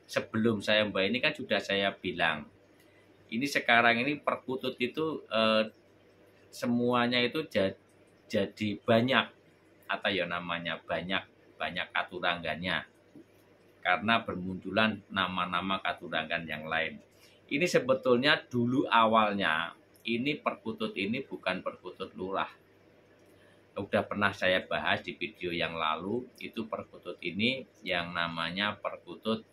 sebelum saya mbak ini kan sudah saya bilang, ini sekarang ini perkutut itu semuanya itu jadi banyak, atau ya namanya banyak katurangannya, karena bermunculan nama-nama katurangan yang lain. Ini sebetulnya dulu awalnya ini perkutut ini bukan perkutut lurah. Udah pernah saya bahas di video yang lalu, itu perkutut ini yang namanya perkutut.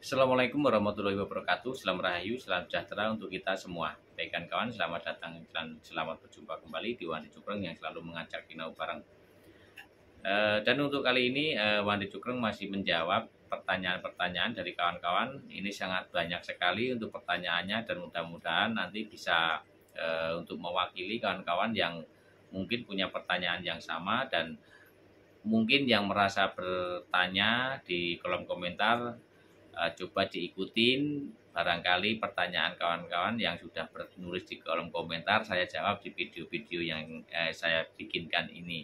Assalamualaikum warahmatullahi wabarakatuh. Selamat Rahayu, salam sejahtera untuk kita semua. Baikkan kawan, selamat datang dan selamat berjumpa kembali di Wandi Cukreng yang selalu mengajak kinau bareng. Dan untuk kali ini Wandi Cukreng masih menjawab pertanyaan-pertanyaan dari kawan-kawan. Ini sangat banyak sekali untuk pertanyaannya, dan mudah-mudahan nanti bisa untuk mewakili kawan-kawan yang mungkin punya pertanyaan yang sama, dan mungkin yang merasa bertanya di kolom komentar, coba diikutin, barangkali pertanyaan kawan-kawan yang sudah menulis di kolom komentar saya jawab di video-video yang saya bikinkan ini.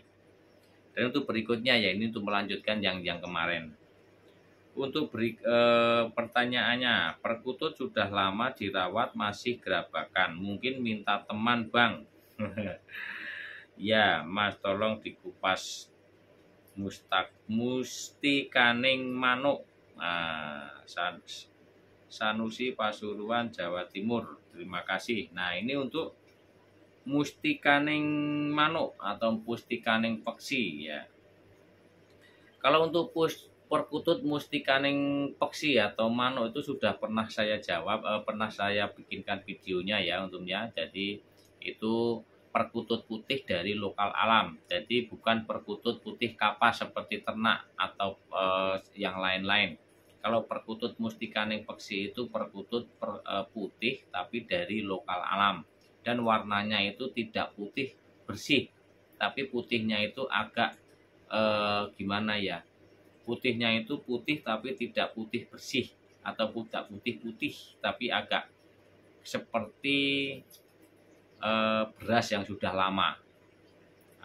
Dan untuk berikutnya ya, ini untuk melanjutkan yang kemarin. Untuk pertanyaannya, perkutut sudah lama dirawat masih gerabakan, mungkin minta teman bang. Ya mas, tolong dikupas mustikaning manuk. Sanusi Pasuruan Jawa Timur, terima kasih. Nah ini untuk mustikaning manuk atau pustikaning peksi ya. Kalau untuk perkutut mustikaning peksi atau manuk itu sudah pernah saya jawab, pernah saya bikinkan videonya ya untungnya. Jadi itu perkutut putih dari lokal alam. Jadi bukan perkutut putih kapas seperti ternak atau yang lain-lain. Kalau perkutut mustikaning peksi itu perkutut putih tapi dari lokal alam, dan warnanya itu tidak putih bersih, tapi putihnya itu agak gimana ya, putihnya itu putih tapi tidak putih bersih, atau tidak putih-putih tapi agak seperti beras yang sudah lama,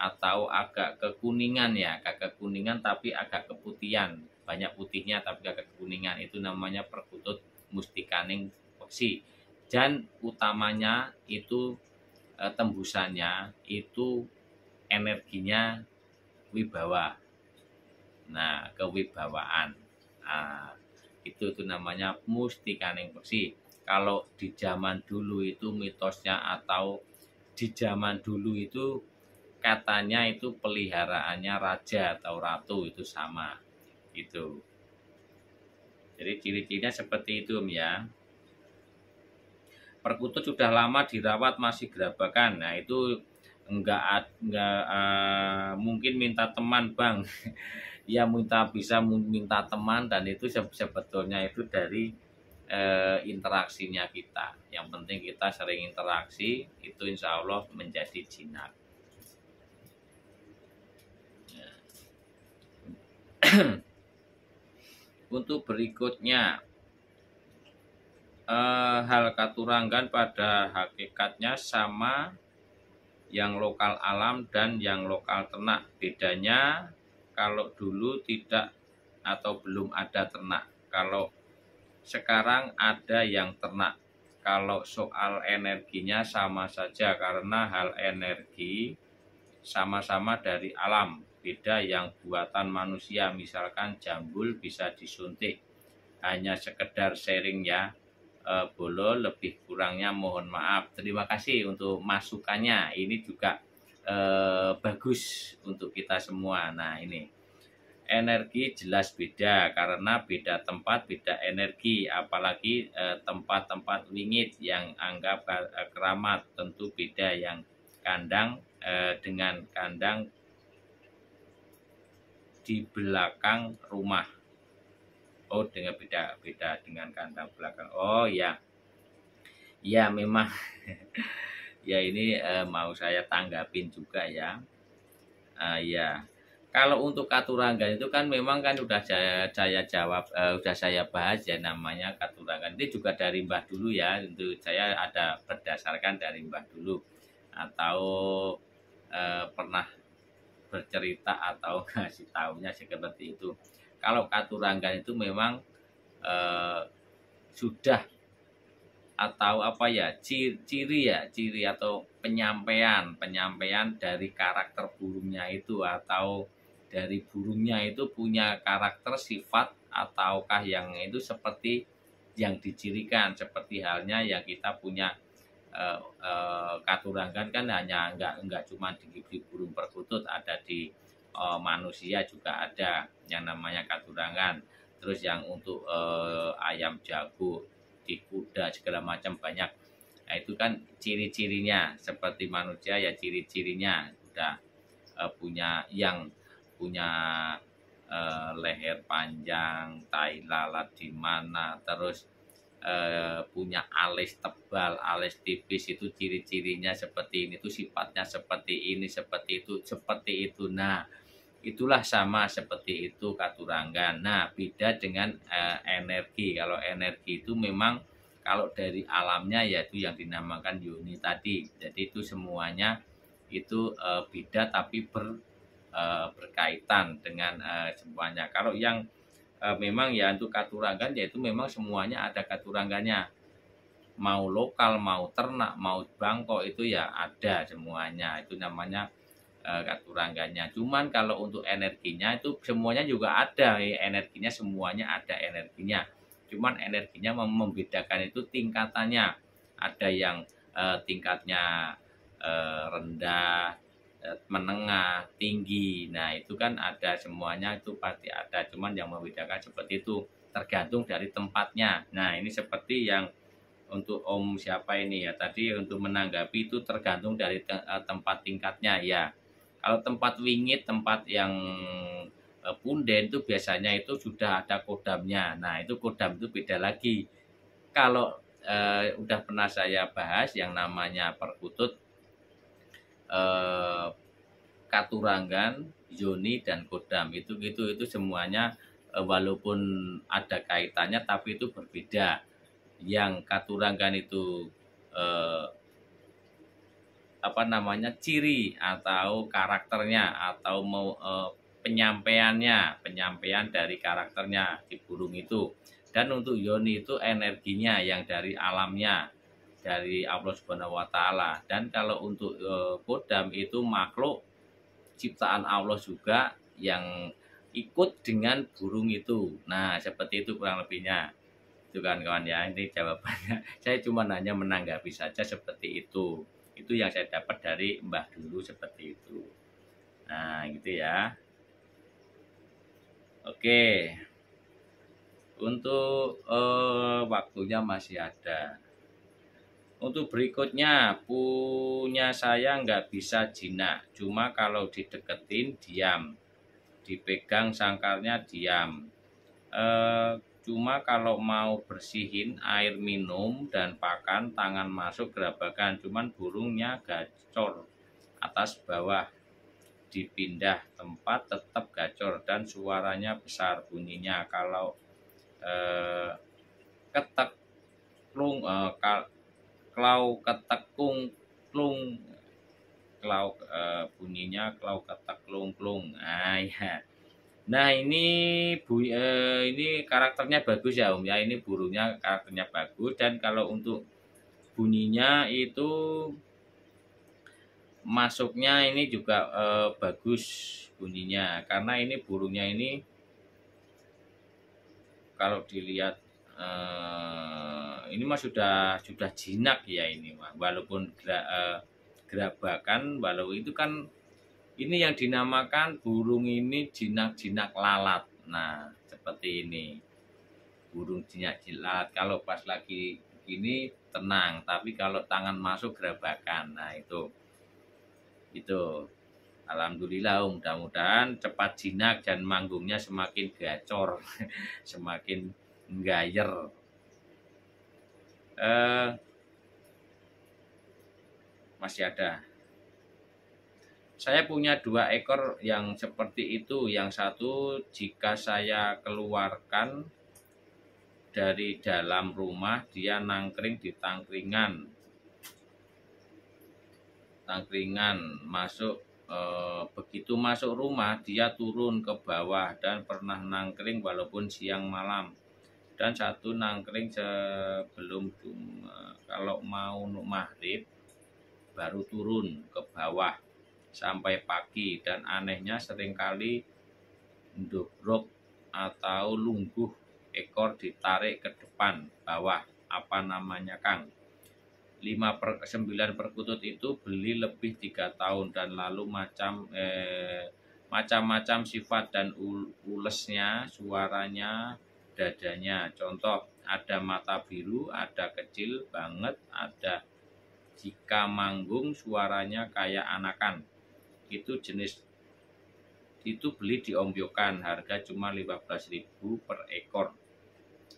atau agak kekuningan ya, agak kekuningan tapi agak keputihan, banyak putihnya tapi agak kekuningan. Itu namanya perkutut mustikaning peksi. Dan utamanya itu tembusannya itu energinya wibawa. Nah, kewibawaan. Nah, itu namanya mustikaning peksi. Kalau di zaman dulu itu mitosnya, atau di zaman dulu itu katanya itu peliharaannya raja atau ratu itu sama itu. Jadi ciri-cirinya seperti itu ya. Perkutut sudah lama dirawat masih gerabakan. Nah itu enggak mungkin minta teman bang. Ya bisa minta teman, dan itu sebetulnya itu dari interaksinya kita. Yang penting kita sering interaksi, itu insya Allah menjadi jinak. Untuk berikutnya, hal katurangan pada hakikatnya sama yang lokal alam dan yang lokal ternak. Bedanya kalau dulu tidak atau belum ada ternak, kalau sekarang ada yang ternak. Kalau soal energinya sama saja, karena hal energi sama-sama dari alam. Beda yang buatan manusia, misalkan jambul bisa disuntik. Hanya sekedar sharing ya. Bolo lebih kurangnya mohon maaf. Terima kasih untuk masukannya. Ini juga bagus untuk kita semua. Nah ini energi jelas beda, karena beda tempat beda energi. Apalagi tempat-tempat wingit yang anggap keramat, tentu beda yang kandang dengan kandang di belakang rumah. Oh, dengan beda dengan kandang belakang. Oh ya, ya memang. Ya ini mau saya tanggapin juga ya. Ya Kalau untuk Katuranggan itu kan memang kan udah saya jawab, udah saya bahas ya, namanya Katuranggan itu juga dari Mbah dulu ya. Untuk saya ada berdasarkan dari Mbah dulu, atau pernah bercerita atau ngasih tahunya seperti itu. Kalau Katuranggan itu memang eh, sudah, atau apa ya, ciri atau penyampaian dari karakter burungnya itu, atau dari burungnya itu punya karakter sifat ataukah yang itu seperti yang dicirikan, seperti halnya yang kita punya Katuranggan kan hanya enggak cuma di burung perkutut, ada di manusia juga ada yang namanya Katuranggan. Terus yang untuk ayam jago, di kuda segala macam banyak. Nah, itu kan ciri-cirinya seperti manusia ya, ciri-cirinya udah punya leher panjang, tai lalat di mana, terus punya alis tebal, alis tipis, itu ciri-cirinya seperti ini, itu sifatnya seperti ini, seperti itu, seperti itu. Nah, itulah sama seperti itu Katuranggan. Nah, beda dengan energi. Kalau energi itu memang kalau dari alamnya yaitu yang dinamakan yoni tadi. Jadi itu semuanya itu beda tapi berkaitan dengan semuanya. Kalau yang memang ya untuk Katuranggan yaitu memang semuanya ada Katuranggannya. Mau lokal, mau ternak, mau bangkok itu ya ada semuanya. Itu namanya Katuranggannya. Cuman kalau untuk energinya itu semuanya juga ada, energinya semuanya ada energinya. Cuman energinya membedakan itu tingkatannya. Ada yang tingkatnya rendah, menengah, tinggi. Nah, itu kan ada semuanya, itu pasti ada. Cuman yang membedakan seperti itu tergantung dari tempatnya. Nah, ini seperti yang untuk Om siapa ini ya tadi, untuk menanggapi itu tergantung dari tempat tingkatnya ya. Kalau tempat wingit, tempat yang punden itu biasanya itu sudah ada kodamnya. Nah, itu kodam itu beda lagi. Kalau udah pernah saya bahas yang namanya perkutut, eh, Katuranggan, yoni dan kodam itu semuanya walaupun ada kaitannya tapi itu berbeda. Yang Katuranggan itu eh, apa namanya, ciri atau karakternya, atau mau penyampaian dari karakternya di burung itu. Dan untuk yoni itu energinya yang dari alamnya, dari Allah Subhanahu wa taala. Dan kalau untuk kodam itu makhluk ciptaan Allah juga yang ikut dengan burung itu. Nah, seperti itu kurang lebihnya. Itu kan kawan ya, ini jawabannya. Saya cuma hanya menanggapi saja seperti itu. Itu yang saya dapat dari Mbah dulu seperti itu. Nah, gitu ya. Oke. Untuk waktunya masih ada. Untuk berikutnya, punya saya nggak bisa jinak. Cuma kalau dideketin diam. Dipegang sangkarnya diam. Cuma kalau mau bersihin air minum dan pakan, tangan masuk gerabakan. Cuman burungnya gacor atas bawah, dipindah tempat tetap gacor dan suaranya besar bunyinya. Kalau ketek klung, klau ketek klung, klau bunyinya klau ketek klung klung. Nah ya. Nah, ini karakternya bagus ya Om ya. Ini burungnya karakternya bagus, dan kalau untuk bunyinya itu masuknya ini juga bagus bunyinya, karena ini burungnya ini kalau dilihat ini mah sudah jinak ya ini mah. Walaupun gerabakan, walau itu kan ini yang dinamakan burung ini jinak-jinak lalat. Nah, seperti ini. Burung jinak-jinak lalat. Kalau pas lagi gini tenang, tapi kalau tangan masuk gerabakan. Nah, itu. Alhamdulillah, mudah-mudahan cepat jinak dan manggungnya semakin gacor, semakin nggayer. Masih ada. Saya punya 2 ekor yang seperti itu. Yang satu jika saya keluarkan dari dalam rumah, dia nangkring di tangkringan masuk. Begitu masuk rumah dia turun ke bawah dan pernah nangkring walaupun siang malam. Dan satu nangkring sebelum kalau mau maghrib baru turun ke bawah sampai pagi, dan anehnya seringkali ndogrok atau lungguh ekor ditarik ke depan bawah. Apa namanya, Kang? 9 perkutut itu beli lebih 3 tahun dan lalu macam-macam sifat dan ulesnya, suaranya, dadanya. Contoh, ada mata biru, ada kecil banget, ada jika manggung suaranya kayak anakan. Itu jenis itu beli di Ombyokan, harga cuma 15.000 per ekor.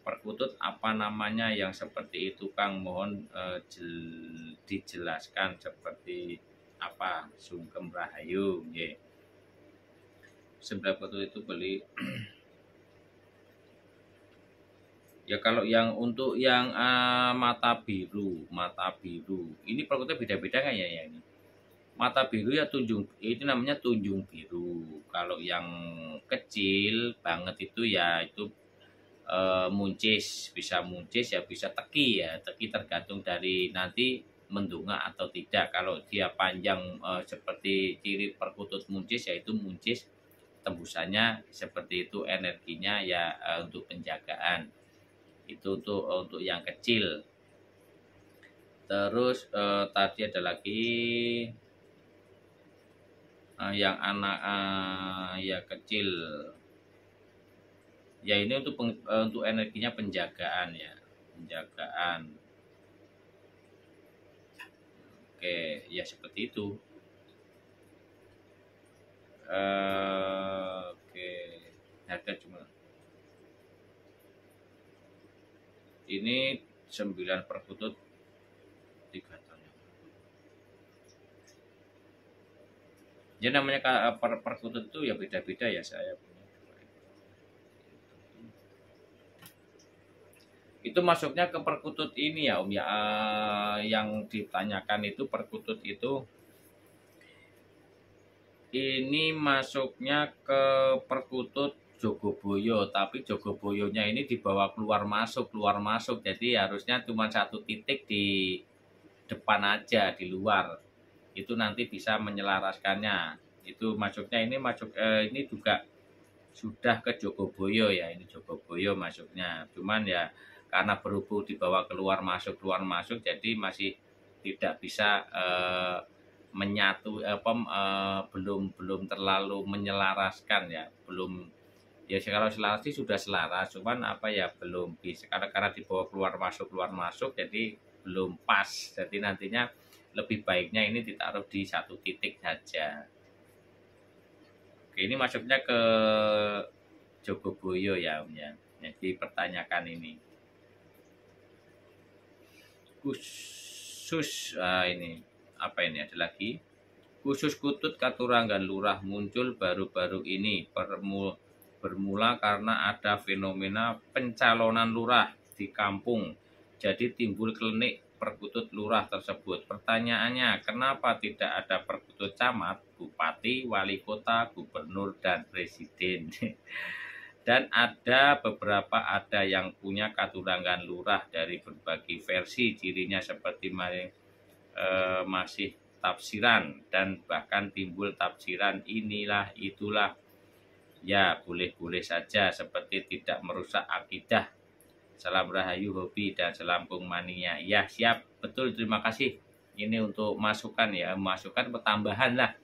Perkutut apa namanya yang seperti itu, Kang? Mohon dijelaskan seperti apa. Sungkem Rahayu, nggih. 9 perkutut itu beli. Ya kalau yang untuk yang mata biru, ini perkututnya beda-beda kan ya ini. Mata biru ya itu namanya tunjung biru. Kalau yang kecil banget itu ya itu muncis, bisa muncis ya bisa teki ya. Teki tergantung dari nanti mendungak atau tidak. Kalau dia panjang seperti ciri perkutut muncis, yaitu muncis tembusannya seperti itu, energinya ya untuk penjagaan. Itu untuk yang kecil. Terus tadi ada lagi yang anak ya kecil. Ya ini untuk energinya penjagaan ya, penjagaan. Oke, ya seperti itu. Oke, harga cuma ini 9 perkutut 3 tahun. Ya namanya perkutut itu ya beda-beda ya, saya punya. Itu masuknya ke perkutut ini ya Om ya, yang ditanyakan itu perkutut itu ini masuknya ke perkutut Jogoboyo, tapi Jogoboyonya ini dibawa keluar masuk, jadi harusnya cuma 1 titik di depan aja, di luar itu nanti bisa menyelaraskannya. Itu masuknya ini ini juga sudah ke Jogoboyo ya, ini Jogoboyo masuknya, cuman ya karena berhubung dibawa keluar masuk jadi masih tidak bisa menyatu, belum terlalu menyelaraskan ya, belum ya. Kalau selaras sih sudah selaras, cuman apa ya belum bisa karena dibawa keluar masuk jadi belum pas. Jadi nantinya lebih baiknya ini ditaruh di 1 titik saja. Oke, ini masuknya ke Jogoboyo ya Om ya. Jadi pertanyakan ini khusus ini apa ini, ada lagi khusus kutut Katuranggan Lurah muncul baru-baru ini, bermula karena ada fenomena pencalonan lurah di kampung, jadi timbul klinik perkutut lurah tersebut. Pertanyaannya, kenapa tidak ada perkutut camat, bupati, wali kota, gubernur, dan presiden? Dan ada beberapa yang punya Katuranggan Lurah dari berbagai versi, cirinya seperti masih tafsiran dan bahkan timbul tafsiran inilah itulah. Ya boleh-boleh saja, seperti tidak merusak akidah. Salam Rahayu Hobi dan Selampung Mania. Ya siap, betul, terima kasih. Ini untuk masukan ya, masukan pertambahan lah.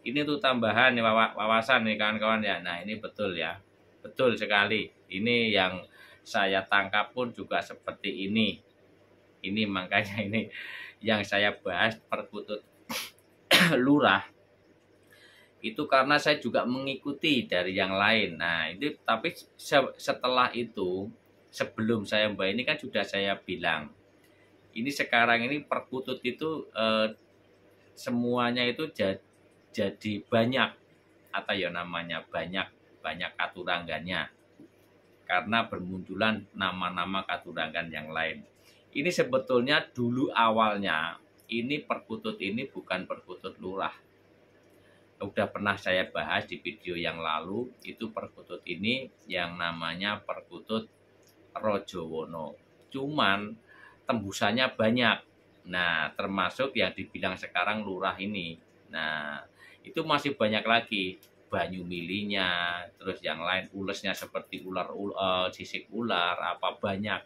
Ini untuk tambahan wawasan nih kawan-kawan ya. Nah ini betul ya. Betul sekali. Ini yang saya tangkap pun juga seperti ini. Ini makanya ini yang saya bahas perkutut lurah. Itu karena saya juga mengikuti dari yang lain. Nah, itu tapi setelah itu, sebelum saya mbak ini kan sudah saya bilang. Ini sekarang ini perkutut itu semuanya itu jadi banyak atau ya namanya banyak katurangganya karena bermunculan nama-nama katuranggan yang lain. Ini sebetulnya dulu awalnya ini perkutut ini bukan perkutut lurah. Udah pernah saya bahas di video yang lalu, itu perkutut ini yang namanya perkutut Rojowono. Cuman tembusannya banyak. Nah, termasuk yang dibilang sekarang lurah ini. Nah, itu masih banyak lagi. Banyu milinya, terus yang lain ulesnya seperti sisik ular, apa banyak.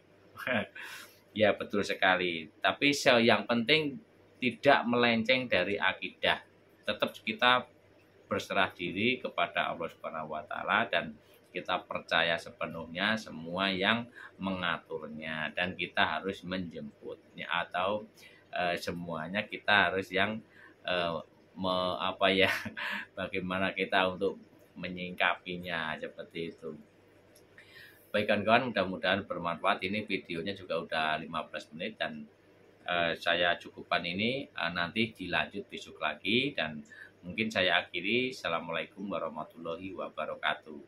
Ya, betul sekali. Tapi yang penting tidak melenceng dari akidah. Tetap kita berserah diri kepada Allah Subhanahu wa taala dan kita percaya sepenuhnya semua yang mengaturnya dan kita harus menjemputnya atau semuanya kita harus yang bagaimana kita untuk menyingkapinya seperti itu. Baik kawan-kawan, mudah-mudahan bermanfaat. Ini videonya juga udah 15 menit dan saya cukupkan ini, nanti dilanjut besok lagi dan mungkin saya akhiri. Assalamualaikum warahmatullahi wabarakatuh.